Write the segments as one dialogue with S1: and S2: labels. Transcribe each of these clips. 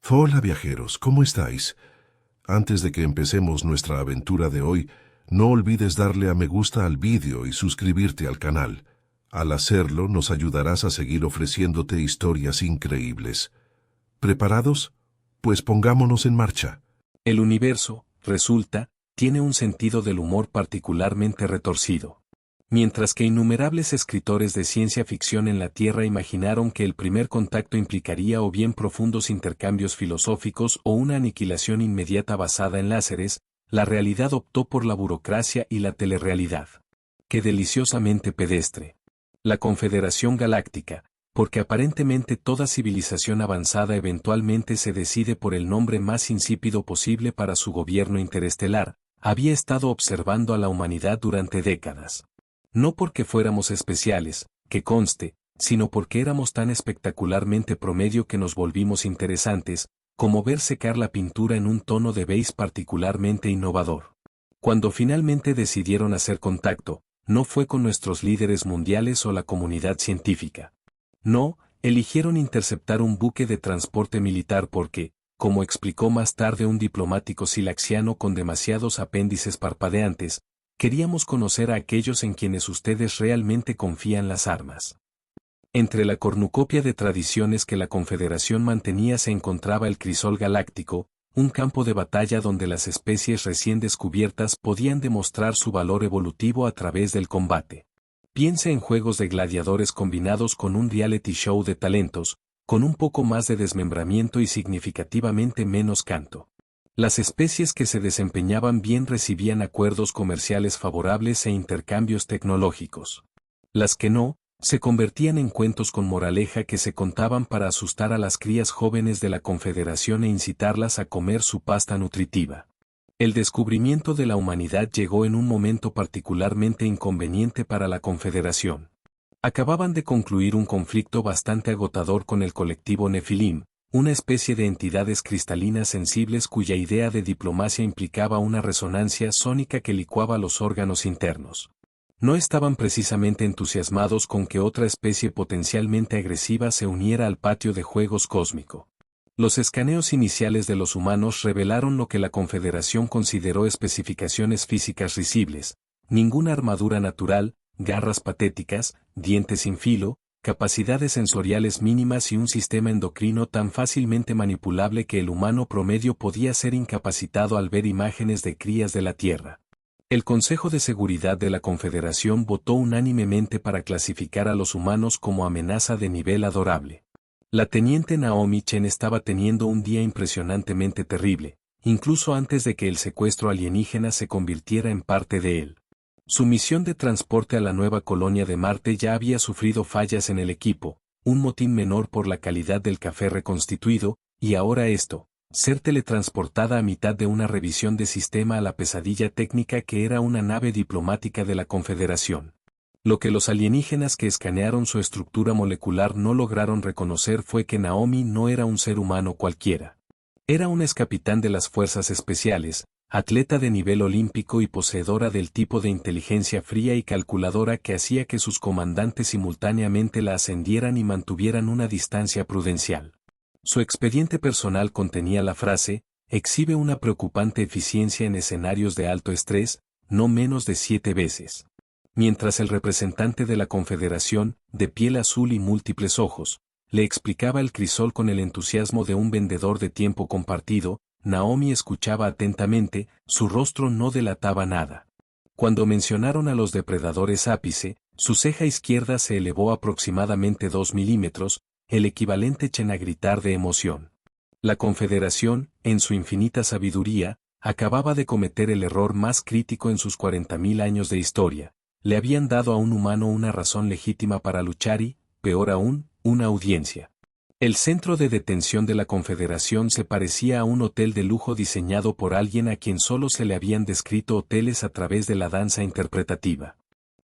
S1: Hola viajeros, ¿cómo estáis? Antes de que empecemos nuestra aventura de hoy, no olvides darle a me gusta al vídeo y suscribirte al canal. Al hacerlo, nos ayudarás a seguir ofreciéndote historias increíbles. ¿Preparados? Pues pongámonos en marcha.
S2: El universo, resulta, tiene un sentido del humor particularmente retorcido. Mientras que innumerables escritores de ciencia ficción en la Tierra imaginaron que el primer contacto implicaría o bien profundos intercambios filosóficos o una aniquilación inmediata basada en láseres, la realidad optó por la burocracia y la telerrealidad. ¡Qué deliciosamente pedestre! La Confederación Galáctica, porque aparentemente toda civilización avanzada eventualmente se decide por el nombre más insípido posible para su gobierno interestelar, había estado observando a la humanidad durante décadas. No porque fuéramos especiales, que conste, sino porque éramos tan espectacularmente promedio que nos volvimos interesantes, como ver secar la pintura en un tono de beige particularmente innovador. Cuando finalmente decidieron hacer contacto, no fue con nuestros líderes mundiales o la comunidad científica. No, eligieron interceptar un buque de transporte militar porque, como explicó más tarde un diplomático silaxiano con demasiados apéndices parpadeantes, queríamos conocer a aquellos en quienes ustedes realmente confían las armas. Entre la cornucopia de tradiciones que la Confederación mantenía se encontraba el crisol galáctico, un campo de batalla donde las especies recién descubiertas podían demostrar su valor evolutivo a través del combate. Piense en juegos de gladiadores combinados con un reality show de talentos, con un poco más de desmembramiento y significativamente menos canto. Las especies que se desempeñaban bien recibían acuerdos comerciales favorables e intercambios tecnológicos. Las que no, se convertían en cuentos con moraleja que se contaban para asustar a las crías jóvenes de la Confederación e incitarlas a comer su pasta nutritiva. El descubrimiento de la humanidad llegó en un momento particularmente inconveniente para la Confederación. Acababan de concluir un conflicto bastante agotador con el colectivo Nefilim, una especie de entidades cristalinas sensibles cuya idea de diplomacia implicaba una resonancia sónica que licuaba los órganos internos. No estaban precisamente entusiasmados con que otra especie potencialmente agresiva se uniera al patio de juegos cósmico. Los escaneos iniciales de los humanos revelaron lo que la Confederación consideró especificaciones físicas risibles: ninguna armadura natural, garras patéticas, dientes sin filo, capacidades sensoriales mínimas y un sistema endocrino tan fácilmente manipulable que el humano promedio podía ser incapacitado al ver imágenes de crías de la Tierra. El Consejo de Seguridad de la Confederación votó unánimemente para clasificar a los humanos como amenaza de nivel adorable. La teniente Naomi Chen estaba teniendo un día impresionantemente terrible, incluso antes de que el secuestro alienígena se convirtiera en parte de él. Su misión de transporte a la nueva colonia de Marte ya había sufrido fallas en el equipo, un motín menor por la calidad del café reconstituido, y ahora esto, ser teletransportada a mitad de una revisión de sistema a la pesadilla técnica que era una nave diplomática de la Confederación. Lo que los alienígenas que escanearon su estructura molecular no lograron reconocer fue que Naomi no era un ser humano cualquiera. Era una excapitán de las fuerzas especiales, atleta de nivel olímpico y poseedora del tipo de inteligencia fría y calculadora que hacía que sus comandantes simultáneamente la ascendieran y mantuvieran una distancia prudencial. Su expediente personal contenía la frase: exhibe una preocupante eficiencia en escenarios de alto estrés, no menos de 7 veces. Mientras el representante de la Confederación, de piel azul y múltiples ojos, le explicaba el crisol con el entusiasmo de un vendedor de tiempo compartido, Naomi escuchaba atentamente, su rostro no delataba nada. Cuando mencionaron a los depredadores ápice, su ceja izquierda se elevó aproximadamente 2 milímetros, el equivalente a gritar de emoción. La Confederación, en su infinita sabiduría, acababa de cometer el error más crítico en sus 40.000 años de historia. Le habían dado a un humano una razón legítima para luchar y, peor aún, una audiencia. El centro de detención de la Confederación se parecía a un hotel de lujo diseñado por alguien a quien solo se le habían descrito hoteles a través de la danza interpretativa.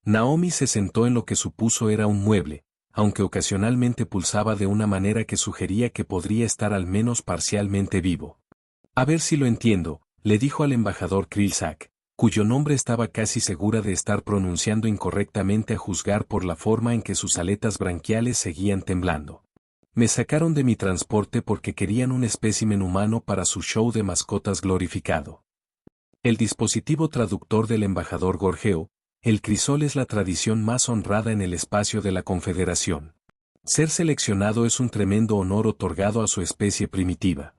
S2: Naomi se sentó en lo que supuso era un mueble, aunque ocasionalmente pulsaba de una manera que sugería que podría estar al menos parcialmente vivo. A ver si lo entiendo, le dijo al embajador Krillsak, cuyo nombre estaba casi segura de estar pronunciando incorrectamente a juzgar por la forma en que sus aletas branquiales seguían temblando. Me sacaron de mi transporte porque querían un espécimen humano para su show de mascotas glorificado. El dispositivo traductor del embajador gorjeo, el crisol es la tradición más honrada en el espacio de la Confederación. Ser seleccionado es un tremendo honor otorgado a su especie primitiva.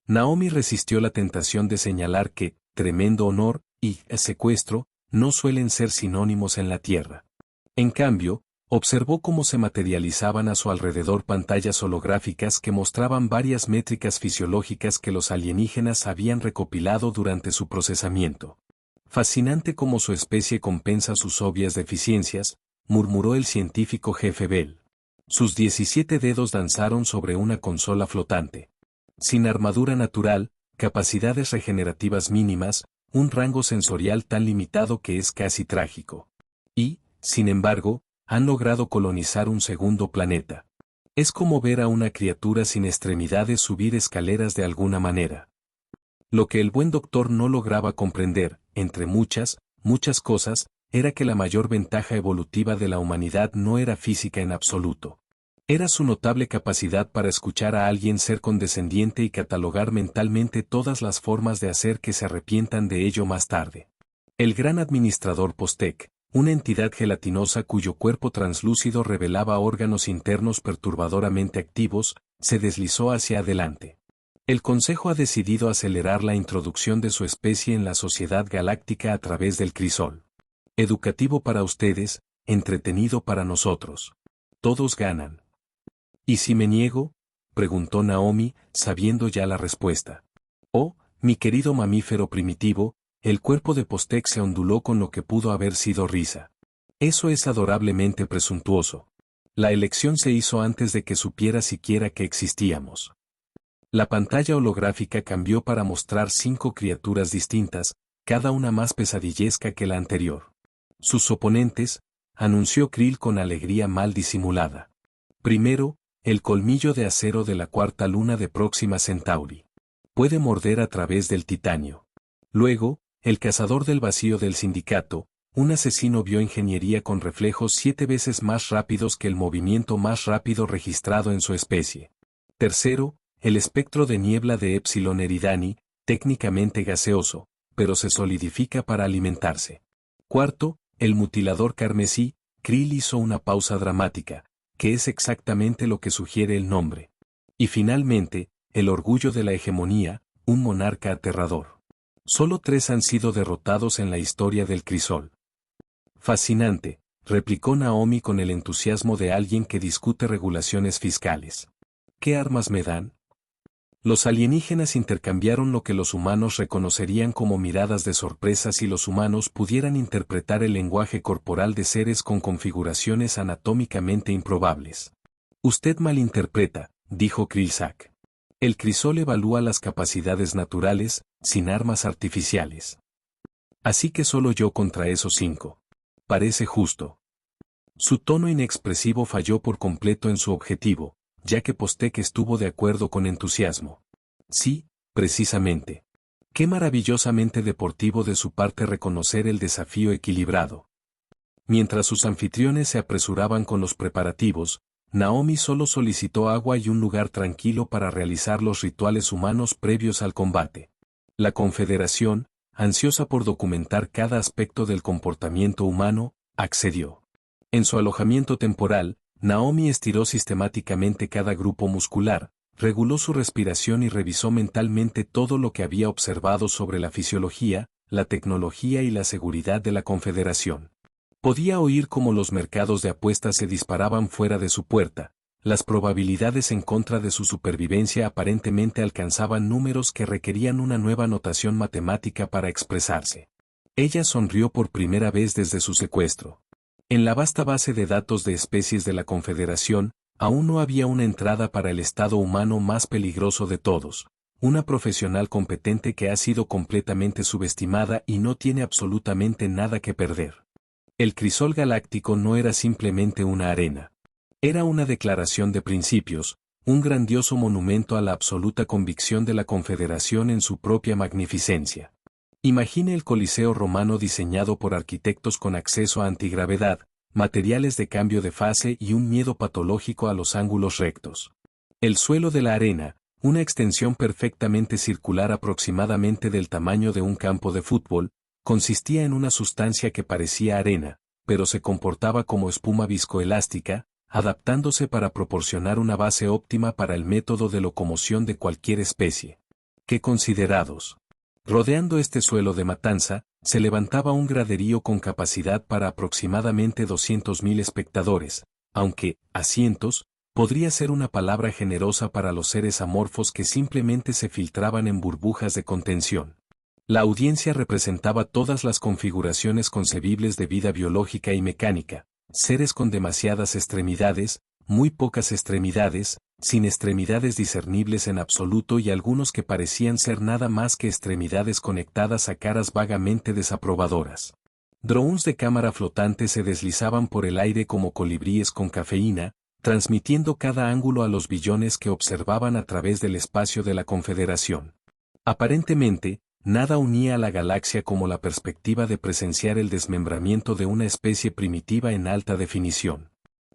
S2: Naomi resistió la tentación de señalar que, tremendo honor, y secuestro, no suelen ser sinónimos en la Tierra. En cambio, observó cómo se materializaban a su alrededor pantallas holográficas que mostraban varias métricas fisiológicas que los alienígenas habían recopilado durante su procesamiento. Fascinante cómo su especie compensa sus obvias deficiencias, murmuró el científico jefe Bell. Sus 17 dedos danzaron sobre una consola flotante. Sin armadura natural, capacidades regenerativas mínimas, un rango sensorial tan limitado que es casi trágico. Y, sin embargo, han logrado colonizar un segundo planeta. Es como ver a una criatura sin extremidades subir escaleras de alguna manera. Lo que el buen doctor no lograba comprender, entre muchas cosas, era que la mayor ventaja evolutiva de la humanidad no era física en absoluto. Era su notable capacidad para escuchar a alguien ser condescendiente y catalogar mentalmente todas las formas de hacer que se arrepientan de ello más tarde. El gran administrador Postek, una entidad gelatinosa cuyo cuerpo translúcido revelaba órganos internos perturbadoramente activos, se deslizó hacia adelante. El Consejo ha decidido acelerar la introducción de su especie en la sociedad galáctica a través del crisol. Educativo para ustedes, entretenido para nosotros. Todos ganan. ¿Y si me niego? Preguntó Naomi, sabiendo ya la respuesta. Oh, mi querido mamífero primitivo, el cuerpo de Postek se onduló con lo que pudo haber sido risa. Eso es adorablemente presuntuoso. La elección se hizo antes de que supiera siquiera que existíamos. La pantalla holográfica cambió para mostrar 5 criaturas distintas, cada una más pesadillesca que la anterior. Sus oponentes, anunció Krill con alegría mal disimulada. Primero, el colmillo de acero de la cuarta luna de Próxima Centauri. Puede morder a través del titanio. Luego, el cazador del vacío del sindicato, un asesino bioingeniería con reflejos 7 veces más rápidos que el movimiento más rápido registrado en su especie. Tercero, el espectro de niebla de Epsilon Eridani, técnicamente gaseoso, pero se solidifica para alimentarse. Cuarto, el mutilador carmesí. Krill hizo una pausa dramática, que es exactamente lo que sugiere el nombre. Y finalmente, el orgullo de la hegemonía, un monarca aterrador. Solo 3 han sido derrotados en la historia del crisol. Fascinante, replicó Naomi con el entusiasmo de alguien que discute regulaciones fiscales. ¿Qué armas me dan? Los alienígenas intercambiaron lo que los humanos reconocerían como miradas de sorpresa si los humanos pudieran interpretar el lenguaje corporal de seres con configuraciones anatómicamente improbables. Usted malinterpreta, dijo Krillzak. El crisol evalúa las capacidades naturales, sin armas artificiales. Así que solo yo contra esos 5. Parece justo. Su tono inexpresivo falló por completo en su objetivo, ya que Postek estuvo de acuerdo con entusiasmo. Sí, precisamente. Qué maravillosamente deportivo de su parte reconocer el desafío equilibrado. Mientras sus anfitriones se apresuraban con los preparativos, Naomi solo solicitó agua y un lugar tranquilo para realizar los rituales humanos previos al combate. La Confederación, ansiosa por documentar cada aspecto del comportamiento humano, accedió. En su alojamiento temporal, Naomi estiró sistemáticamente cada grupo muscular, reguló su respiración y revisó mentalmente todo lo que había observado sobre la fisiología, la tecnología y la seguridad de la Confederación. Podía oír cómo los mercados de apuestas se disparaban fuera de su puerta, las probabilidades en contra de su supervivencia aparentemente alcanzaban números que requerían una nueva notación matemática para expresarse. Ella sonrió por primera vez desde su secuestro. En la vasta base de datos de especies de la Confederación, aún no había una entrada para el estado humano más peligroso de todos, una profesional competente que ha sido completamente subestimada y no tiene absolutamente nada que perder. El crisol galáctico no era simplemente una arena. Era una declaración de principios, un grandioso monumento a la absoluta convicción de la Confederación en su propia magnificencia. Imagine el Coliseo romano diseñado por arquitectos con acceso a antigravedad, materiales de cambio de fase y un miedo patológico a los ángulos rectos. El suelo de la arena, una extensión perfectamente circular aproximadamente del tamaño de un campo de fútbol, consistía en una sustancia que parecía arena, pero se comportaba como espuma viscoelástica, adaptándose para proporcionar una base óptima para el método de locomoción de cualquier especie. ¡Qué considerados! Rodeando este suelo de matanza, se levantaba un graderío con capacidad para aproximadamente 200.000 espectadores, aunque, asientos, podría ser una palabra generosa para los seres amorfos que simplemente se filtraban en burbujas de contención. La audiencia representaba todas las configuraciones concebibles de vida biológica y mecánica, seres con demasiadas extremidades, muy pocas extremidades, sin extremidades discernibles en absoluto y algunos que parecían ser nada más que extremidades conectadas a caras vagamente desaprobadoras. Drones de cámara flotante se deslizaban por el aire como colibríes con cafeína, transmitiendo cada ángulo a los billones que observaban a través del espacio de la Confederación. Aparentemente, nada unía a la galaxia como la perspectiva de presenciar el desmembramiento de una especie primitiva en alta definición.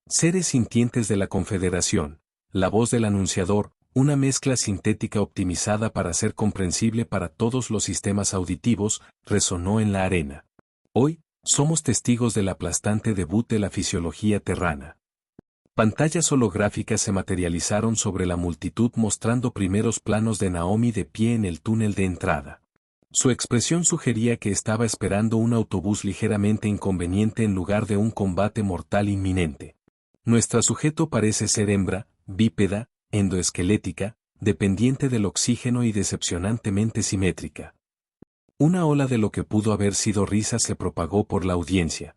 S2: Seres sintientes de la Confederación, la voz del anunciador, una mezcla sintética optimizada para ser comprensible para todos los sistemas auditivos, resonó en la arena. Hoy, somos testigos del aplastante debut de la fisiología terrana. Pantallas holográficas se materializaron sobre la multitud mostrando primeros planos de Naomi de pie en el túnel de entrada. Su expresión sugería que estaba esperando un autobús ligeramente inconveniente en lugar de un combate mortal inminente. Nuestra sujeto parece ser hembra, bípeda, endoesquelética, dependiente del oxígeno y decepcionantemente simétrica. Una ola de lo que pudo haber sido risa se propagó por la audiencia.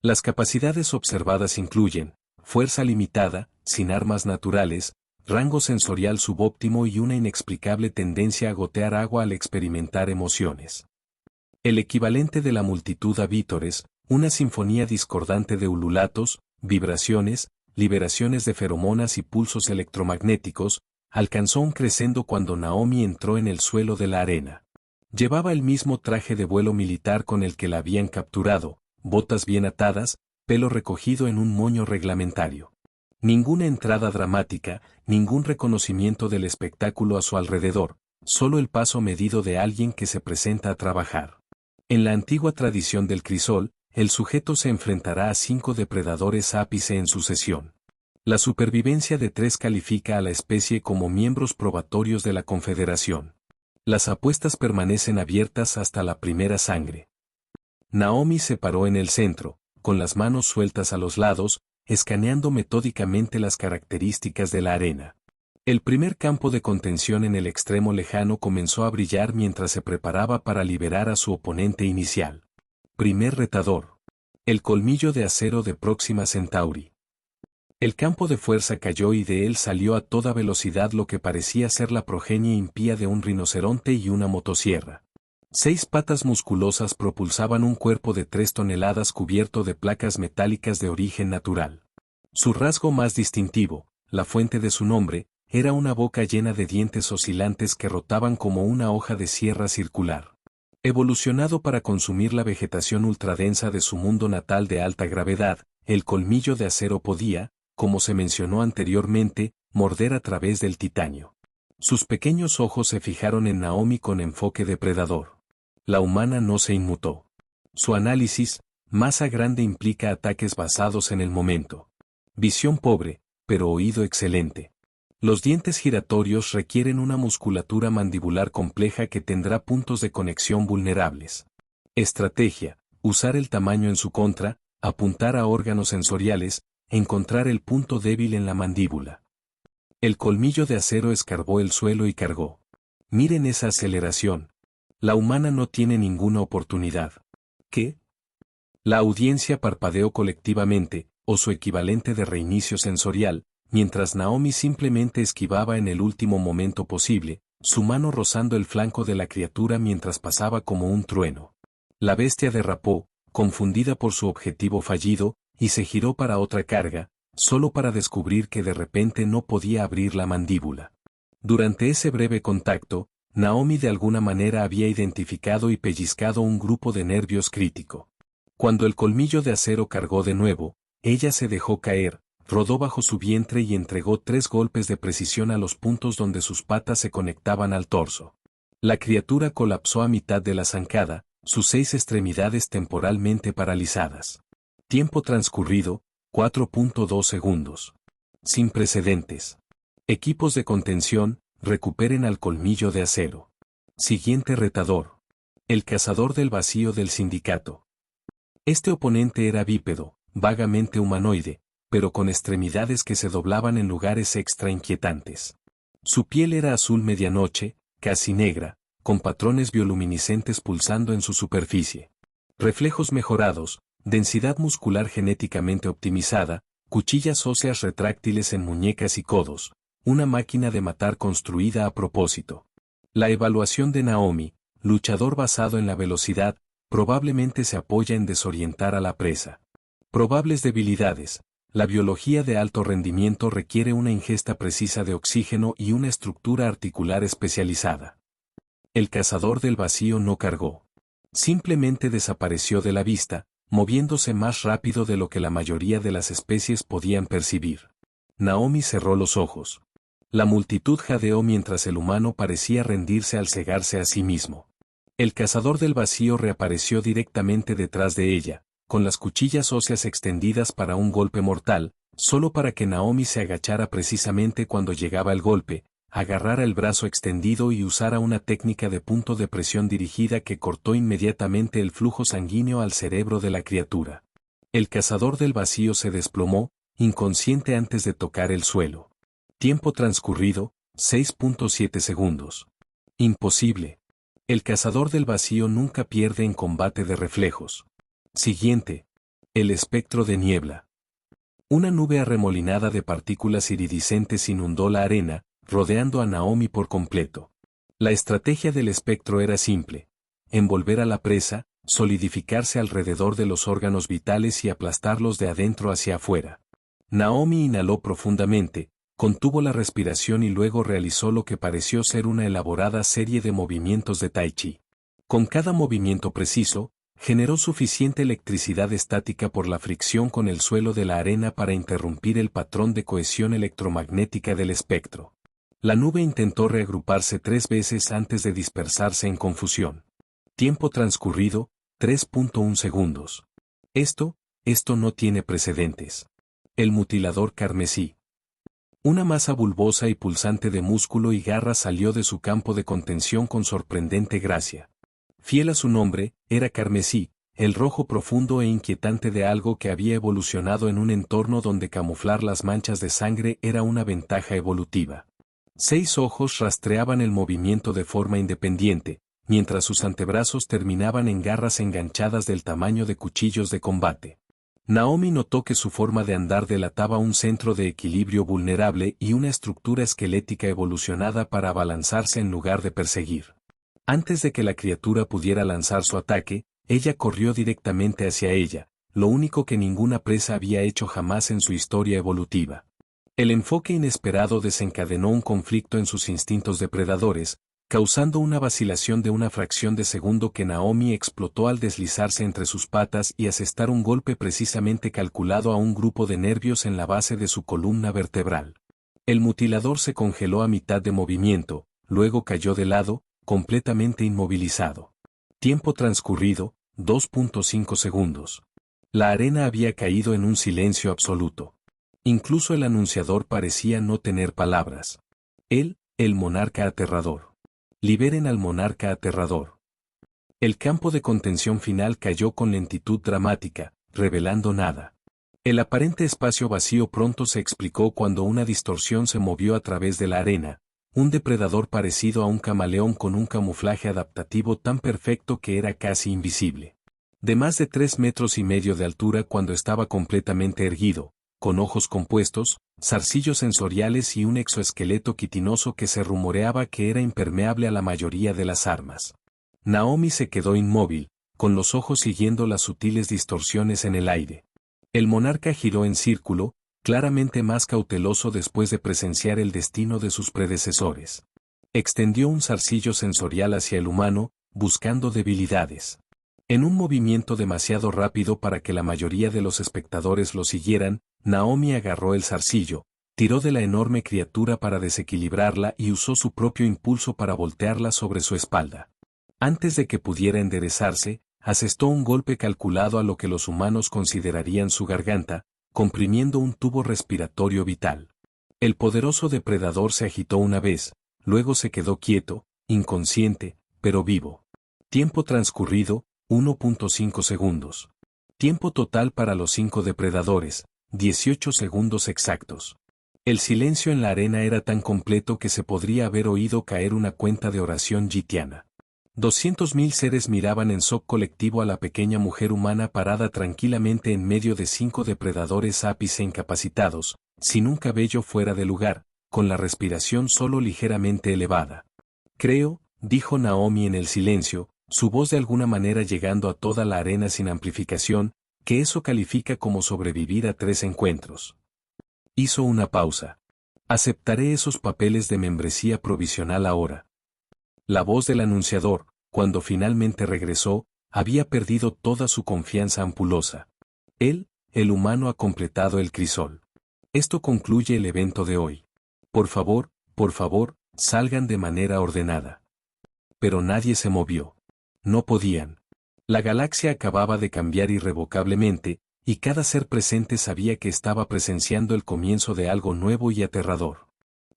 S2: Las capacidades observadas incluyen fuerza limitada, sin armas naturales, rango sensorial subóptimo y una inexplicable tendencia a gotear agua al experimentar emociones. El equivalente de la multitud a vítores, una sinfonía discordante de ululatos, vibraciones, liberaciones de feromonas y pulsos electromagnéticos, alcanzó un crescendo cuando Naomi entró en el suelo de la arena. Llevaba el mismo traje de vuelo militar con el que la habían capturado, botas bien atadas, pelo recogido en un moño reglamentario. Ninguna entrada dramática, ningún reconocimiento del espectáculo a su alrededor, solo el paso medido de alguien que se presenta a trabajar. En la antigua tradición del crisol, el sujeto se enfrentará a 5 depredadores ápice en sucesión. La supervivencia de 3 califica a la especie como miembros probatorios de la Confederación. Las apuestas permanecen abiertas hasta la primera sangre. Naomi se paró en el centro, con las manos sueltas a los lados, escaneando metódicamente las características de la arena. El primer campo de contención en el extremo lejano comenzó a brillar mientras se preparaba para liberar a su oponente inicial. Primer retador. El colmillo de acero de Próxima Centauri. El campo de fuerza cayó y de él salió a toda velocidad lo que parecía ser la progenie impía de un rinoceronte y una motosierra. 6 patas musculosas propulsaban un cuerpo de 3 toneladas cubierto de placas metálicas de origen natural. Su rasgo más distintivo, la fuente de su nombre, era una boca llena de dientes oscilantes que rotaban como una hoja de sierra circular. Evolucionado para consumir la vegetación ultradensa de su mundo natal de alta gravedad, el colmillo de acero podía, como se mencionó anteriormente, morder a través del titanio. Sus pequeños ojos se fijaron en Naomi con enfoque depredador. La humana no se inmutó. Su análisis, masa grande implica ataques basados en el momento. Visión pobre, pero oído excelente. Los dientes giratorios requieren una musculatura mandibular compleja que tendrá puntos de conexión vulnerables. Estrategia, usar el tamaño en su contra, apuntar a órganos sensoriales, encontrar el punto débil en la mandíbula. El colmillo de acero escarbó el suelo y cargó. Miren esa aceleración. La humana no tiene ninguna oportunidad. ¿Qué? La audiencia parpadeó colectivamente, o su equivalente de reinicio sensorial, mientras Naomi simplemente esquivaba en el último momento posible, su mano rozando el flanco de la criatura mientras pasaba como un trueno. La bestia derrapó, confundida por su objetivo fallido, y se giró para otra carga, solo para descubrir que de repente no podía abrir la mandíbula. Durante ese breve contacto, Naomi de alguna manera había identificado y pellizcado un grupo de nervios crítico. Cuando el colmillo de acero cargó de nuevo, ella se dejó caer, rodó bajo su vientre y entregó 3 golpes de precisión a los puntos donde sus patas se conectaban al torso. La criatura colapsó a mitad de la zancada, sus 6 extremidades temporalmente paralizadas. Tiempo transcurrido, 4.2 segundos. Sin precedentes. Equipos de contención, recuperen al colmillo de acero. Siguiente retador. El cazador del vacío del sindicato. Este oponente era bípedo, vagamente humanoide, pero con extremidades que se doblaban en lugares extra inquietantes. Su piel era azul medianoche, casi negra, con patrones bioluminiscentes pulsando en su superficie. Reflejos mejorados, densidad muscular genéticamente optimizada, cuchillas óseas retráctiles en muñecas y codos, una máquina de matar construida a propósito. La evaluación de Naomi, luchador basado en la velocidad, probablemente se apoya en desorientar a la presa. Probables debilidades. La biología de alto rendimiento requiere una ingesta precisa de oxígeno y una estructura articular especializada. El cazador del vacío no cargó. Simplemente desapareció de la vista, moviéndose más rápido de lo que la mayoría de las especies podían percibir. Naomi cerró los ojos. La multitud jadeó mientras el humano parecía rendirse al cegarse a sí mismo. El cazador del vacío reapareció directamente detrás de ella, con las cuchillas óseas extendidas para un golpe mortal, solo para que Naomi se agachara precisamente cuando llegaba el golpe, agarrara el brazo extendido y usara una técnica de punto de presión dirigida que cortó inmediatamente el flujo sanguíneo al cerebro de la criatura. El cazador del vacío se desplomó, inconsciente antes de tocar el suelo. Tiempo transcurrido, 6.7 segundos. Imposible. El cazador del vacío nunca pierde en combate de reflejos. Siguiente. El espectro de niebla. Una nube arremolinada de partículas iridiscentes inundó la arena, rodeando a Naomi por completo. La estrategia del espectro era simple: envolver a la presa, solidificarse alrededor de los órganos vitales y aplastarlos de adentro hacia afuera. Naomi inhaló profundamente, contuvo la respiración y luego realizó lo que pareció ser una elaborada serie de movimientos de tai chi. Con cada movimiento preciso, generó suficiente electricidad estática por la fricción con el suelo de la arena para interrumpir el patrón de cohesión electromagnética del espectro. La nube intentó reagruparse 3 veces antes de dispersarse en confusión. Tiempo transcurrido, 3.1 segundos. Esto no tiene precedentes. El mutilador carmesí. Una masa bulbosa y pulsante de músculo y garra salió de su campo de contención con sorprendente gracia. Fiel a su nombre, era carmesí, el rojo profundo e inquietante de algo que había evolucionado en un entorno donde camuflar las manchas de sangre era una ventaja evolutiva. 6 ojos rastreaban el movimiento de forma independiente, mientras sus antebrazos terminaban en garras enganchadas del tamaño de cuchillos de combate. Naomi notó que su forma de andar delataba un centro de equilibrio vulnerable y una estructura esquelética evolucionada para abalanzarse en lugar de perseguir. Antes de que la criatura pudiera lanzar su ataque, ella corrió directamente hacia ella, lo único que ninguna presa había hecho jamás en su historia evolutiva. El enfoque inesperado desencadenó un conflicto en sus instintos depredadores, causando una vacilación de una fracción de segundo que Naomi explotó al deslizarse entre sus patas y asestar un golpe precisamente calculado a un grupo de nervios en la base de su columna vertebral. El mutilador se congeló a mitad de movimiento, luego cayó de lado, completamente inmovilizado. Tiempo transcurrido, 2.5 segundos. La arena había caído en un silencio absoluto. Incluso el anunciador parecía no tener palabras. Él, el monarca aterrador. Liberen al monarca aterrador. El campo de contención final cayó con lentitud dramática, revelando nada. El aparente espacio vacío pronto se explicó cuando una distorsión se movió a través de la arena, un depredador parecido a un camaleón con un camuflaje adaptativo tan perfecto que era casi invisible. De más de 3,5 metros de altura cuando estaba completamente erguido, con ojos compuestos, zarcillos sensoriales y un exoesqueleto quitinoso que se rumoreaba que era impermeable a la mayoría de las armas. Naomi se quedó inmóvil, con los ojos siguiendo las sutiles distorsiones en el aire. El monarca giró en círculo, claramente más cauteloso después de presenciar el destino de sus predecesores. Extendió un zarcillo sensorial hacia el humano, buscando debilidades. En un movimiento demasiado rápido para que la mayoría de los espectadores lo siguieran, Naomi agarró el zarcillo, tiró de la enorme criatura para desequilibrarla y usó su propio impulso para voltearla sobre su espalda. Antes de que pudiera enderezarse, asestó un golpe calculado a lo que los humanos considerarían su garganta, comprimiendo un tubo respiratorio vital. El poderoso depredador se agitó una vez, luego se quedó quieto, inconsciente, pero vivo. Tiempo transcurrido, 1.5 segundos. Tiempo total para los 5 depredadores, 18 segundos exactos. El silencio en la arena era tan completo que se podría haber oído caer una cuenta de oración gitiana. 200.000 seres miraban en shock colectivo a la pequeña mujer humana parada tranquilamente en medio de 5 depredadores ápice incapacitados, sin un cabello fuera de lugar, con la respiración solo ligeramente elevada. Creo, dijo Naomi en el silencio, su voz de alguna manera llegando a toda la arena sin amplificación, que eso califica como sobrevivir a 3 encuentros. Hizo una pausa. Aceptaré esos papeles de membresía provisional ahora. La voz del anunciador, cuando finalmente regresó, había perdido toda su confianza ampulosa. Él, el humano, ha completado el crisol. Esto concluye el evento de hoy. Por favor, salgan de manera ordenada. Pero nadie se movió. No podían. La galaxia acababa de cambiar irrevocablemente, y cada ser presente sabía que estaba presenciando el comienzo de algo nuevo y aterrador.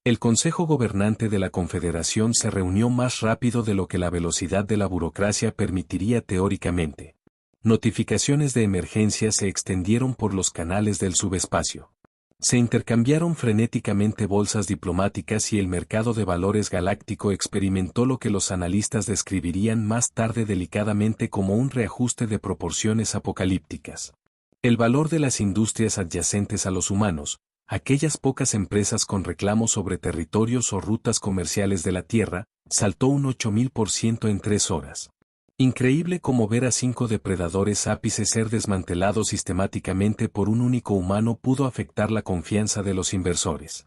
S2: El Consejo Gobernante de la Confederación se reunió más rápido de lo que la velocidad de la burocracia permitiría teóricamente. Notificaciones de emergencia se extendieron por los canales del subespacio. Se intercambiaron frenéticamente bolsas diplomáticas y el mercado de valores galáctico experimentó lo que los analistas describirían más tarde delicadamente como un reajuste de proporciones apocalípticas. El valor de las industrias adyacentes a los humanos, aquellas pocas empresas con reclamos sobre territorios o rutas comerciales de la Tierra, saltó un 8000% en 3 horas. Increíble como ver a 5 depredadores ápices ser desmantelados sistemáticamente por un único humano pudo afectar la confianza de los inversores.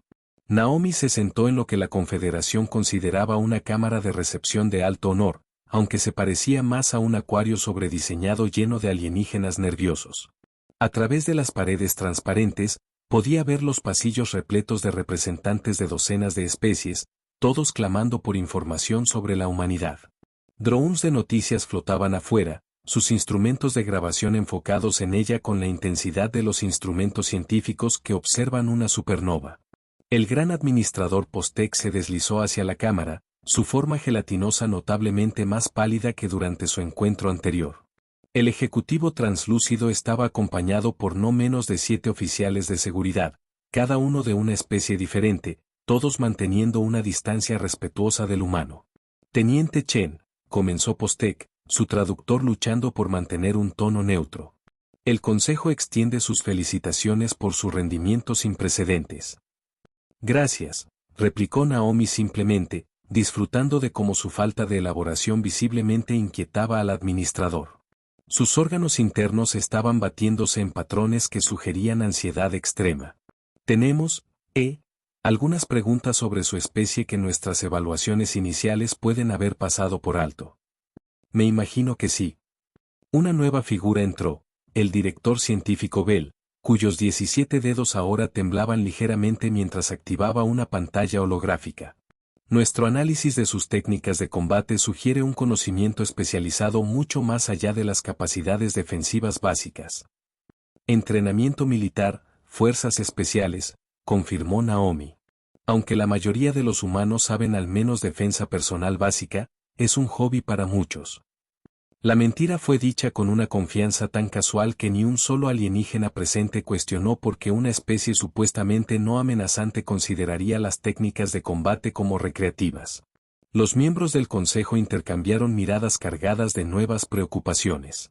S2: Naomi se sentó en lo que la Confederación consideraba una cámara de recepción de alto honor, aunque se parecía más a un acuario sobrediseñado lleno de alienígenas nerviosos. A través de las paredes transparentes, podía ver los pasillos repletos de representantes de docenas de especies, todos clamando por información sobre la humanidad. Drones de noticias flotaban afuera, sus instrumentos de grabación enfocados en ella con la intensidad de los instrumentos científicos que observan una supernova. El gran administrador Postek se deslizó hacia la cámara, su forma gelatinosa notablemente más pálida que durante su encuentro anterior. El ejecutivo translúcido estaba acompañado por no menos de 7 oficiales de seguridad, cada uno de una especie diferente, todos manteniendo una distancia respetuosa del humano. Teniente Chen, comenzó Postek, su traductor luchando por mantener un tono neutro. El Consejo extiende sus felicitaciones por su rendimiento sin precedentes. Gracias, replicó Naomi simplemente, disfrutando de cómo su falta de elaboración visiblemente inquietaba al administrador. Sus órganos internos estaban batiéndose en patrones que sugerían ansiedad extrema. Tenemos, algunas preguntas sobre su especie que nuestras evaluaciones iniciales pueden haber pasado por alto. Me imagino que sí. Una nueva figura entró, el director científico Bell, cuyos 17 dedos ahora temblaban ligeramente mientras activaba una pantalla holográfica. Nuestro análisis de sus técnicas de combate sugiere un conocimiento especializado mucho más allá de las capacidades defensivas básicas. Entrenamiento militar, fuerzas especiales, confirmó Naomi. Aunque la mayoría de los humanos saben al menos defensa personal básica, es un hobby para muchos. La mentira fue dicha con una confianza tan casual que ni un solo alienígena presente cuestionó por qué una especie supuestamente no amenazante consideraría las técnicas de combate como recreativas. Los miembros del Consejo intercambiaron miradas cargadas de nuevas preocupaciones.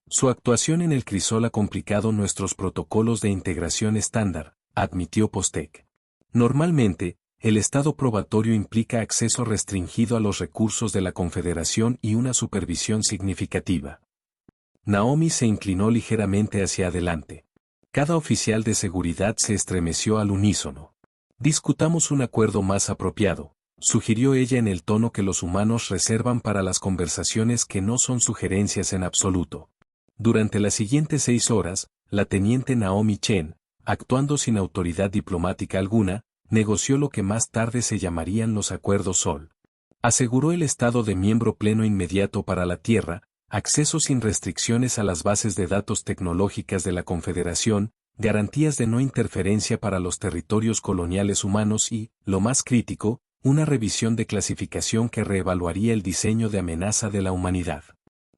S2: Su actuación en el crisol ha complicado nuestros protocolos de integración estándar, admitió Postek. Normalmente, el estado probatorio implica acceso restringido a los recursos de la Confederación y una supervisión significativa. Naomi se inclinó ligeramente hacia adelante. Cada oficial de seguridad se estremeció al unísono. Discutamos un acuerdo más apropiado, sugirió ella en el tono que los humanos reservan para las conversaciones que no son sugerencias en absoluto. Durante las siguientes 6 horas, la teniente Naomi Chen, actuando sin autoridad diplomática alguna, negoció lo que más tarde se llamarían los Acuerdos Sol. Aseguró el estado de miembro pleno inmediato para la Tierra, acceso sin restricciones a las bases de datos tecnológicas de la Confederación, garantías de no interferencia para los territorios coloniales humanos y, lo más crítico, una revisión de clasificación que reevaluaría el diseño de amenaza de la humanidad.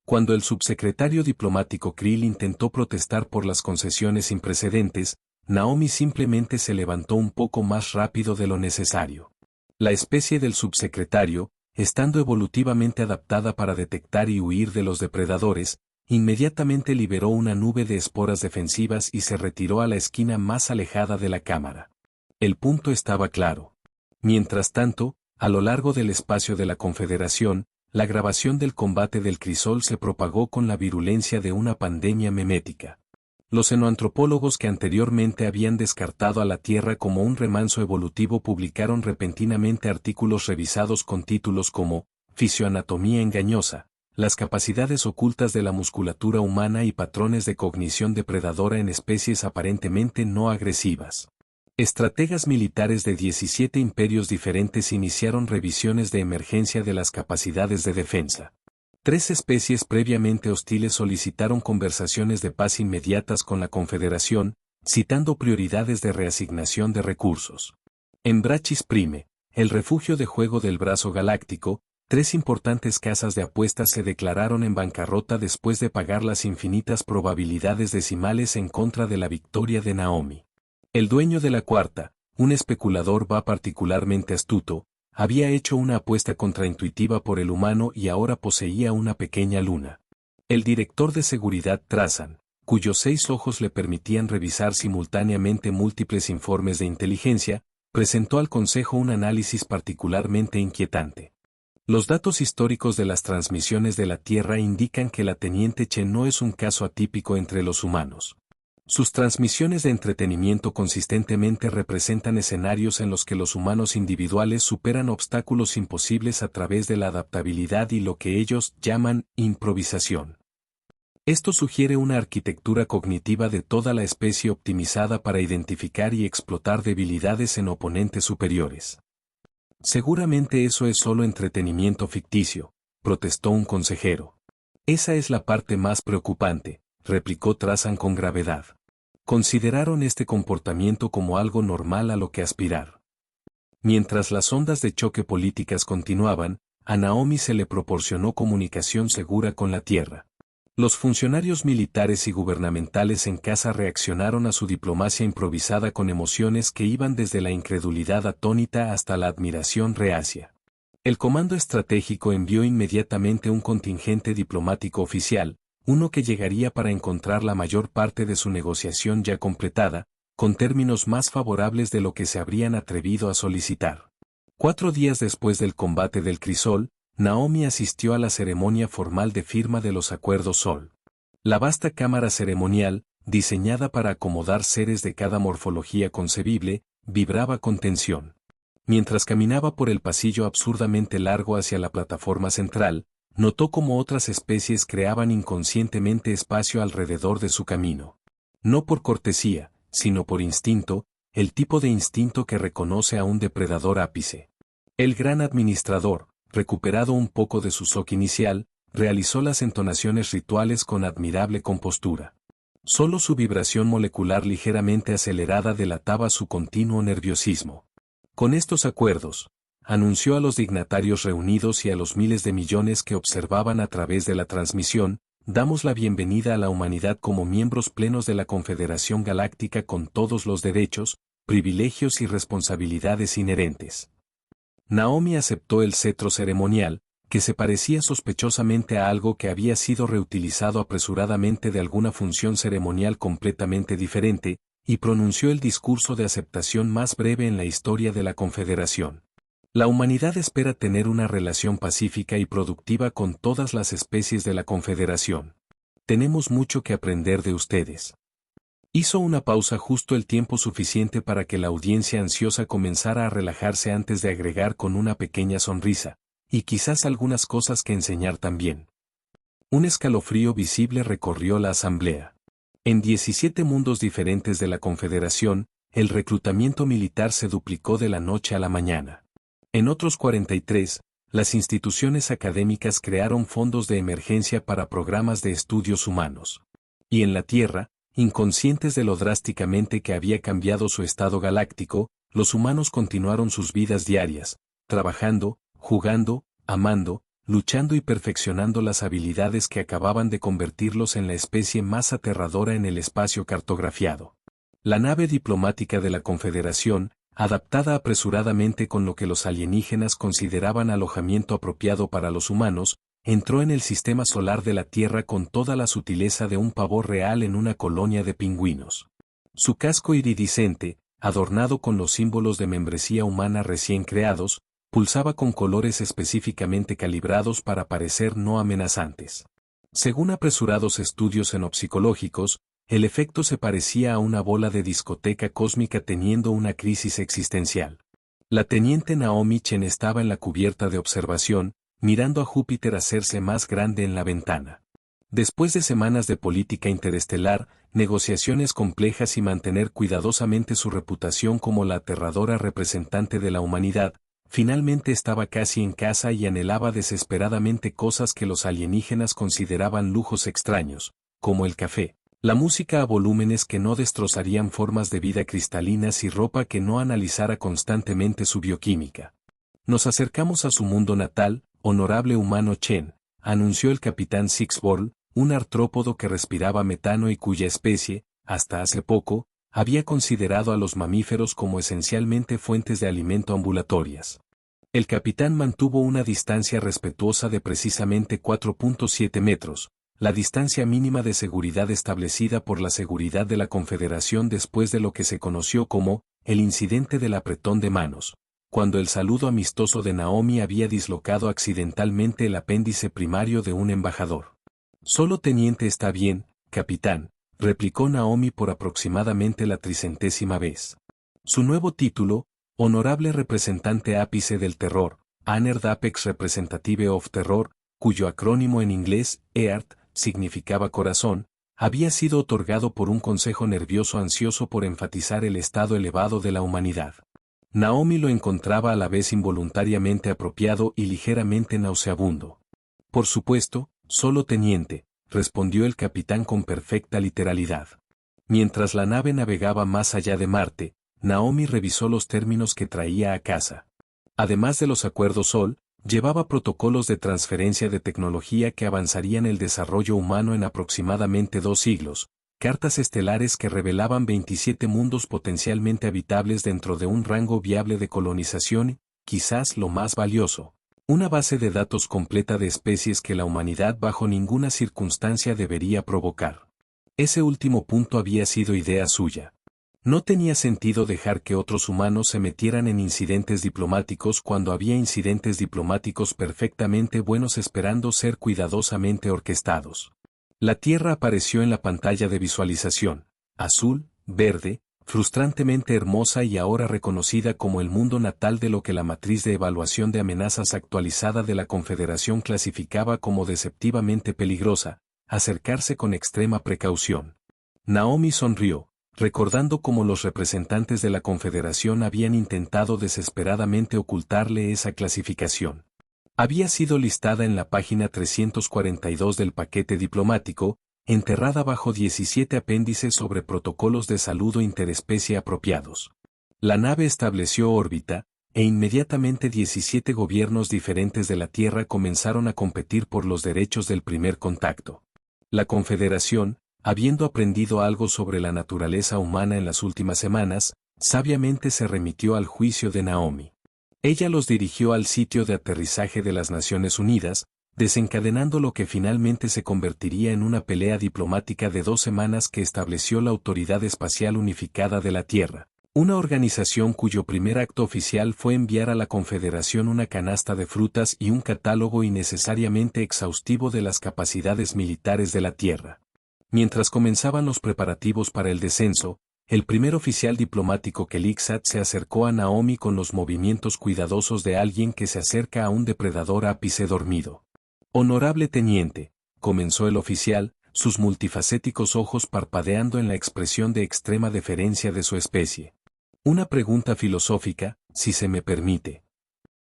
S2: Cuando el subsecretario diplomático Krill intentó protestar por las concesiones sin precedentes, Naomi simplemente se levantó un poco más rápido de lo necesario. La especie del subsecretario, estando evolutivamente adaptada para detectar y huir de los depredadores, inmediatamente liberó una nube de esporas defensivas y se retiró a la esquina más alejada de la cámara. El punto estaba claro. Mientras tanto, a lo largo del espacio de la Confederación, la grabación del combate del crisol se propagó con la virulencia de una pandemia memética. Los xenoantropólogos que anteriormente habían descartado a la Tierra como un remanso evolutivo publicaron repentinamente artículos revisados con títulos como Fisioanatomía engañosa, las capacidades ocultas de la musculatura humana y patrones de cognición depredadora en especies aparentemente no agresivas. Estrategas militares de 17 imperios diferentes iniciaron revisiones de emergencia de las capacidades de defensa. 3 especies previamente hostiles solicitaron conversaciones de paz inmediatas con la Confederación, citando prioridades de reasignación de recursos. En Brachis Prime, el refugio de juego del brazo galáctico, 3 importantes casas de apuestas se declararon en bancarrota después de pagar las infinitas probabilidades decimales en contra de la victoria de Naomi. El dueño de la cuarta, un especulador particularmente astuto, había hecho una apuesta contraintuitiva por el humano y ahora poseía una pequeña luna. El director de seguridad Trazan, cuyos 6 ojos le permitían revisar simultáneamente múltiples informes de inteligencia, presentó al Consejo un análisis particularmente inquietante. Los datos históricos de las transmisiones de la Tierra indican que la teniente Chen no es un caso atípico entre los humanos. Sus transmisiones de entretenimiento consistentemente representan escenarios en los que los humanos individuales superan obstáculos imposibles a través de la adaptabilidad y lo que ellos llaman improvisación. Esto sugiere una arquitectura cognitiva de toda la especie optimizada para identificar y explotar debilidades en oponentes superiores. Seguramente eso es solo entretenimiento ficticio, protestó un consejero. Esa es la parte más preocupante, replicó Trazan con gravedad. Consideraron este comportamiento como algo normal a lo que aspirar. Mientras las ondas de choque políticas continuaban, a Naomi se le proporcionó comunicación segura con la Tierra. Los funcionarios militares y gubernamentales en casa reaccionaron a su diplomacia improvisada con emociones que iban desde la incredulidad atónita hasta la admiración reacia. El Comando Estratégico envió inmediatamente un contingente diplomático oficial, uno que llegaría para encontrar la mayor parte de su negociación ya completada, con términos más favorables de lo que se habrían atrevido a solicitar. 4 días después del combate del crisol, Naomi asistió a la ceremonia formal de firma de los Acuerdos Sol. La vasta cámara ceremonial, diseñada para acomodar seres de cada morfología concebible, vibraba con tensión. Mientras caminaba por el pasillo absurdamente largo hacia la plataforma central, notó cómo otras especies creaban inconscientemente espacio alrededor de su camino. No por cortesía, sino por instinto, el tipo de instinto que reconoce a un depredador ápice. El gran administrador, recuperado un poco de su shock inicial, realizó las entonaciones rituales con admirable compostura. Solo su vibración molecular ligeramente acelerada delataba su continuo nerviosismo. Con estos acuerdos, anunció a los dignatarios reunidos y a los miles de millones que observaban a través de la transmisión, damos la bienvenida a la humanidad como miembros plenos de la Confederación Galáctica con todos los derechos, privilegios y responsabilidades inherentes. Naomi aceptó el cetro ceremonial, que se parecía sospechosamente a algo que había sido reutilizado apresuradamente de alguna función ceremonial completamente diferente, y pronunció el discurso de aceptación más breve en la historia de la Confederación. La humanidad espera tener una relación pacífica y productiva con todas las especies de la Confederación. Tenemos mucho que aprender de ustedes. Hizo una pausa justo el tiempo suficiente para que la audiencia ansiosa comenzara a relajarse antes de agregar con una pequeña sonrisa, y quizás algunas cosas que enseñar también. Un escalofrío visible recorrió la asamblea. En 17 mundos diferentes de la Confederación, el reclutamiento militar se duplicó de la noche a la mañana. En otros 43, las instituciones académicas crearon fondos de emergencia para programas de estudios humanos. Y en la Tierra, inconscientes de lo drásticamente que había cambiado su estado galáctico, los humanos continuaron sus vidas diarias, trabajando, jugando, amando, luchando y perfeccionando las habilidades que acababan de convertirlos en la especie más aterradora en el espacio cartografiado. La nave diplomática de la Confederación, adaptada apresuradamente con lo que los alienígenas consideraban alojamiento apropiado para los humanos, entró en el sistema solar de la Tierra con toda la sutileza de un pavor real en una colonia de pingüinos. Su casco iridiscente, adornado con los símbolos de membresía humana recién creados, pulsaba con colores específicamente calibrados para parecer no amenazantes. Según apresurados estudios xenopsicológicos, el efecto se parecía a una bola de discoteca cósmica teniendo una crisis existencial. La teniente Naomi Chen estaba en la cubierta de observación, mirando a Júpiter hacerse más grande en la ventana. Después de semanas de política interestelar, negociaciones complejas y mantener cuidadosamente su reputación como la aterradora representante de la humanidad, finalmente estaba casi en casa y anhelaba desesperadamente cosas que los alienígenas consideraban lujos extraños, como el café, la música a volúmenes que no destrozarían formas de vida cristalinas y ropa que no analizara constantemente su bioquímica. Nos acercamos a su mundo natal, honorable humano Chen, anunció el capitán Sixborn, un artrópodo que respiraba metano y cuya especie, hasta hace poco, había considerado a los mamíferos como esencialmente fuentes de alimento ambulatorias. El capitán mantuvo una distancia respetuosa de precisamente 4.7 metros, la distancia mínima de seguridad establecida por la seguridad de la Confederación después de lo que se conoció como el incidente del apretón de manos, cuando el saludo amistoso de Naomi había dislocado accidentalmente el apéndice primario de un embajador. Solo teniente está bien, capitán, replicó Naomi por aproximadamente la 300ª vez. Su nuevo título, honorable representante ápice del terror, Honored Apex Representative of Terror, cuyo acrónimo en inglés, EART, significaba corazón, había sido otorgado por un consejo nervioso ansioso por enfatizar el estado elevado de la humanidad. Naomi lo encontraba a la vez involuntariamente apropiado y ligeramente nauseabundo. Por supuesto, solo teniente, respondió el capitán con perfecta literalidad. Mientras la nave navegaba más allá de Marte, Naomi revisó los términos que traía a casa. Además de los acuerdos Sol, llevaba protocolos de transferencia de tecnología que avanzarían el desarrollo humano en aproximadamente 2 siglos, cartas estelares que revelaban 27 mundos potencialmente habitables dentro de un rango viable de colonización, quizás lo más valioso, una base de datos completa de especies que la humanidad bajo ninguna circunstancia debería provocar. Ese último punto había sido idea suya. No tenía sentido dejar que otros humanos se metieran en incidentes diplomáticos cuando había incidentes diplomáticos perfectamente buenos esperando ser cuidadosamente orquestados. La Tierra apareció en la pantalla de visualización, azul, verde, frustrantemente hermosa y ahora reconocida como el mundo natal de lo que la matriz de evaluación de amenazas actualizada de la Confederación clasificaba como deceptivamente peligrosa, acercarse con extrema precaución. Naomi sonrió, recordando cómo los representantes de la Confederación habían intentado desesperadamente ocultarle esa clasificación. Había sido listada en la página 342 del paquete diplomático, enterrada bajo 17 apéndices sobre protocolos de saludo interespecie apropiados. La nave estableció órbita, e inmediatamente 17 gobiernos diferentes de la Tierra comenzaron a competir por los derechos del primer contacto. La Confederación, habiendo aprendido algo sobre la naturaleza humana en las últimas semanas, sabiamente se remitió al juicio de Naomi. Ella los dirigió al sitio de aterrizaje de las Naciones Unidas, desencadenando lo que finalmente se convertiría en una pelea diplomática de 2 semanas que estableció la Autoridad Espacial Unificada de la Tierra, una organización cuyo primer acto oficial fue enviar a la Confederación una canasta de frutas y un catálogo innecesariamente exhaustivo de las capacidades militares de la Tierra. Mientras comenzaban los preparativos para el descenso, el primer oficial diplomático Kelixat se acercó a Naomi con los movimientos cuidadosos de alguien que se acerca a un depredador ápice dormido. Honorable teniente, comenzó el oficial, sus multifacéticos ojos parpadeando en la expresión de extrema deferencia de su especie. Una pregunta filosófica, si se me permite.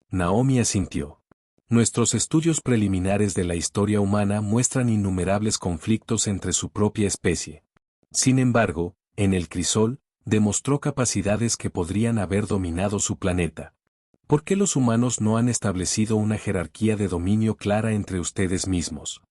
S2: Naomi asintió. Nuestros estudios preliminares de la historia humana muestran innumerables conflictos entre su propia especie. Sin embargo, en el crisol, demostró capacidades que podrían haber dominado su planeta. ¿Por qué los humanos no han establecido una jerarquía de dominio clara entre ustedes mismos?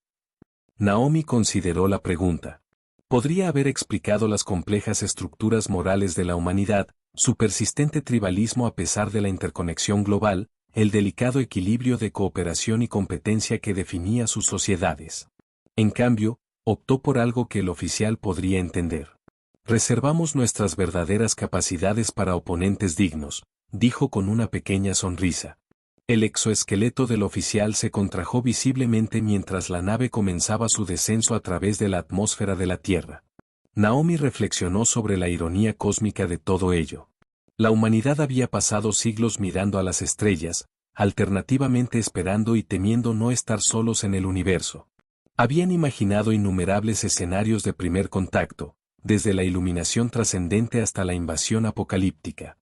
S2: Naomi consideró la pregunta. Podría haber explicado las complejas estructuras morales de la humanidad, su persistente tribalismo a pesar de la interconexión global, el delicado equilibrio de cooperación y competencia que definía sus sociedades. En cambio, optó por algo que el oficial podría entender. Reservamos nuestras verdaderas capacidades para oponentes dignos, dijo con una pequeña sonrisa. El exoesqueleto del oficial se contrajo visiblemente mientras la nave comenzaba su descenso a través de la atmósfera de la Tierra. Naomi reflexionó sobre la ironía cósmica de todo ello. La humanidad había pasado siglos mirando a las estrellas, alternativamente esperando y temiendo no estar solos en el universo. Habían imaginado innumerables escenarios de primer contacto, desde la iluminación trascendente hasta la invasión apocalíptica.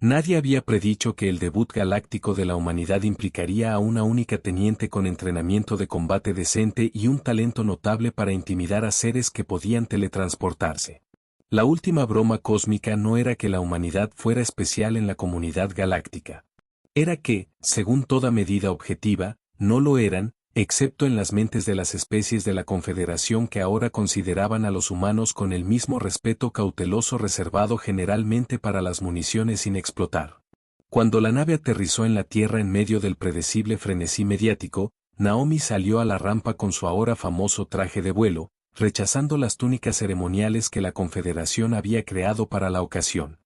S2: Nadie había predicho que el debut galáctico de la humanidad implicaría a una única teniente con entrenamiento de combate decente y un talento notable para intimidar a seres que podían teletransportarse. La última broma cósmica no era que la humanidad fuera especial en la comunidad galáctica. Era que, según toda medida objetiva, no lo eran, excepto en las mentes de las especies de la Confederación que ahora consideraban a los humanos con el mismo respeto cauteloso reservado generalmente para las municiones sin explotar. Cuando la nave aterrizó en la Tierra en medio del predecible frenesí mediático, Naomi salió a la rampa con su ahora famoso traje de vuelo, rechazando las túnicas ceremoniales que la Confederación había creado para la ocasión.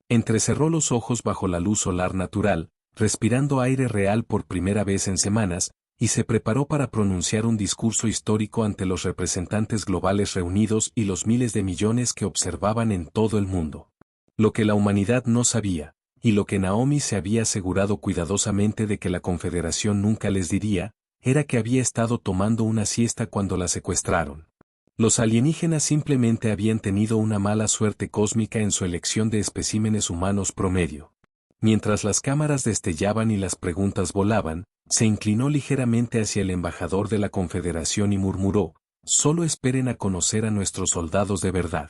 S2: Entrecerró los ojos bajo la luz solar natural, respirando aire real por primera vez en semanas, y se preparó para pronunciar un discurso histórico ante los representantes globales reunidos y los miles de millones que observaban en todo el mundo. Lo que la humanidad no sabía, y lo que Naomi se había asegurado cuidadosamente de que la Confederación nunca les diría, era que había estado tomando una siesta cuando la secuestraron. Los alienígenas simplemente habían tenido una mala suerte cósmica en su elección de especímenes humanos promedio. Mientras las cámaras destellaban y las preguntas volaban, se inclinó ligeramente hacia el embajador de la Confederación y murmuró, «Solo esperen a conocer a nuestros soldados de verdad».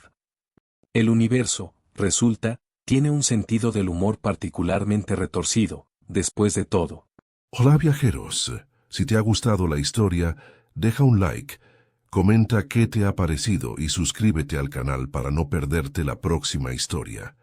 S2: El universo, resulta, tiene un sentido del humor particularmente retorcido, después de todo.
S1: Hola viajeros, si te ha gustado la historia, deja un like, comenta qué te ha parecido y suscríbete al canal para no perderte la próxima historia.